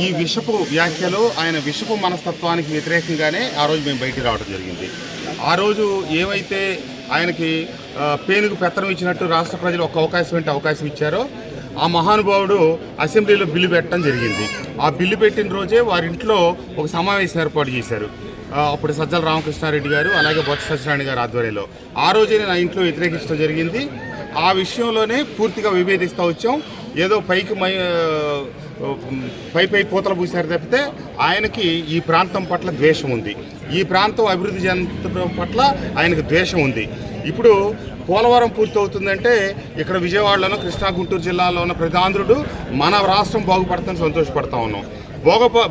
ఈ విషపు వ్యాఖ్యలు, ఆయన విషపు మనస్తత్వానికి వ్యతిరేకంగానే ఆ రోజు మేము బయటికి రావడం జరిగింది. ఆ రోజు ఏమైతే ఆయనకి పేనుకు పెత్తనం ఇచ్చినట్టు రాష్ట్ర ప్రజలు ఒక అవకాశం ఇచ్చారో ఆ మహానుభావుడు అసెంబ్లీలో బిల్లు పెట్టడం జరిగింది. ఆ బిల్లు పెట్టిన రోజే వారింట్లో ఒక సమావేశం ఏర్పాటు చేశారు. అప్పుడు సజ్జల రామకృష్ణారెడ్డి గారు అలాగే బొత్స సత్యనారాయణ గారు ఆధ్వర్యంలో ఆ రోజే నా ఇంట్లో వ్యతిరేకించడం జరిగింది. ఆ విషయంలోనే పూర్తిగా విభేదిస్తూ వచ్చాం. ఏదో పై పూతలు పూసారు తప్పితే ఆయనకి ఈ ప్రాంతం పట్ల ద్వేషం ఉంది. ఈ ప్రాంతం అభివృద్ధి చెందడం పట్ల ఆయనకు ద్వేషం ఉంది. ఇప్పుడు పోలవరం పూర్తవుతుందంటే ఇక్కడ విజయవాడలోనూ కృష్ణా గుంటూరు జిల్లాలో ఉన్న ప్రతి ఆంధ్రుడు మన రాష్ట్రం బాగుపడుతుందని సంతోషపడతా ఉన్నాం.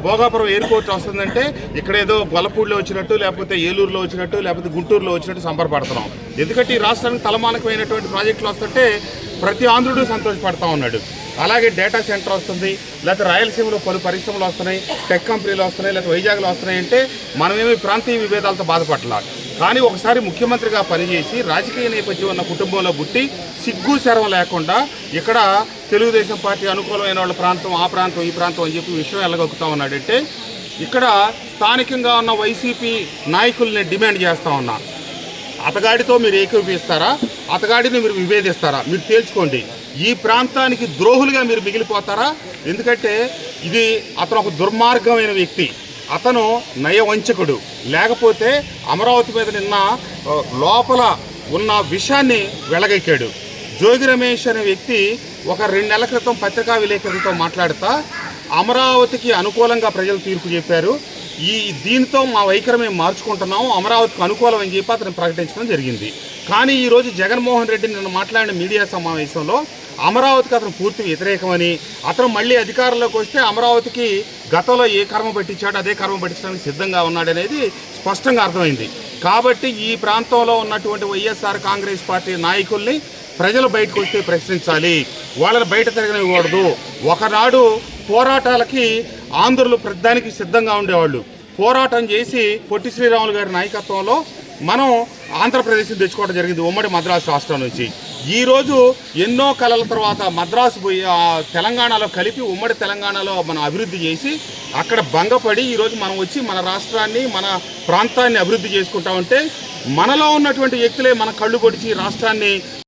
భోగాపురం ఎయిర్పోర్ట్ వస్తుందంటే ఇక్కడ ఏదో గొల్లపూడిలో వచ్చినట్టు, లేకపోతే ఏలూరులో వచ్చినట్టు, లేకపోతే గుంటూరులో వచ్చినట్టు సంబరపడుతున్నాం. ఎందుకంటే ఈ రాష్ట్రానికి తలమానకమైనటువంటి ప్రాజెక్టులు వస్తుంటే ప్రతి ఆంధ్రుడు సంతోషపడతా ఉన్నాడు. అలాగే డేటా సెంటర్ వస్తుంది, లేకపోతే రాయలసీమలో పలు పరిశ్రమలు వస్తున్నాయి, టెక్ కంపెనీలు వస్తున్నాయి, లేకపోతే వైజాగ్లో వస్తున్నాయి అంటే మనమేమి ప్రాంతీయ విభేదాలతో బాధపడాలి. కానీ ఒకసారి ముఖ్యమంత్రిగా పనిచేసి రాజకీయ నేపథ్యం ఉన్న కుటుంబంలో పుట్టి సిగ్గు శరం లేకుండా ఇక్కడ తెలుగుదేశం పార్టీ అనుకూలమైన వాళ్ళ ప్రాంతం, ఆ ప్రాంతం, ఈ ప్రాంతం అని చెప్పి విషయం ఎల్లగొక్కుతా ఉన్నాడంటే ఇక్కడ స్థానికంగా ఉన్న వైసీపీ నాయకుల్ని డిమాండ్ చేస్తూ ఉన్నా, అతగాడితో మీరు ఏకీభవిస్తారా, అతగాడిని మీరు విభేదిస్తారా, మీరు తేల్చుకోండి. ఈ ప్రాంతానికి ద్రోహులుగా మీరు మిగిలిపోతారా? ఎందుకంటే ఇది అతను ఒక దుర్మార్గమైన వ్యక్తి, అతను నయవంచకుడు. లేకపోతే అమరావతి మీద నిన్న లోపల ఉన్న విషయాన్ని వెలగెక్కాడు. జోగి రమేష్ అనే వ్యక్తి ఒక 2 నెలల క్రితం పత్రికా విలేకరులతో మాట్లాడుతా అమరావతికి అనుకూలంగా ప్రజలు తీర్పు చెప్పారు, దీంతో మా వైఖరి మేము మార్చుకుంటున్నాము, అమరావతికి అనుకూలం అని చెప్పి అతను ప్రకటించడం జరిగింది. కానీ ఈరోజు జగన్మోహన్ రెడ్డి నిన్న మాట్లాడిన మీడియా సమావేశంలో అమరావతికి అతను పూర్తి వ్యతిరేకమని, అతను మళ్ళీ అధికారంలోకి వస్తే అమరావతికి గతంలో ఏ కర్మ పట్టించాడో అదే కర్మ పట్టించడానికి సిద్ధంగా ఉన్నాడనేది స్పష్టంగా అర్థమైంది. కాబట్టి ఈ ప్రాంతంలో ఉన్నటువంటి వైఎస్ఆర్ కాంగ్రెస్ పార్టీ నాయకుల్ని ప్రజలు బయటకు వస్తే ప్రశ్నించాలి, వాళ్ళని బయట తిరగనివ్వకూడదు. ఒకనాడు పోరాటాలకి ఆంధ్రులు ప్రతిదానికి సిద్ధంగా ఉండేవాళ్ళు. పోరాటం చేసి పొట్టి శ్రీరాములు గారి నాయకత్వంలో మనం ఆంధ్రప్రదేశ్ని తెచ్చుకోవడం జరిగింది ఉమ్మడి మద్రాసు రాష్ట్రం నుంచి. ఈరోజు ఎన్నో కళల తర్వాత మద్రాసు పోయి తెలంగాణలో కలిపి ఉమ్మడి తెలంగాణలో మనం అభివృద్ధి చేసి అక్కడ భంగపడి ఈరోజు మనం వచ్చి మన రాష్ట్రాన్ని, మన ప్రాంతాన్ని అభివృద్ధి చేసుకుంటామంటే మనలో ఉన్నటువంటి వ్యక్తులే మన కళ్ళు పొడిచి రాష్ట్రాన్ని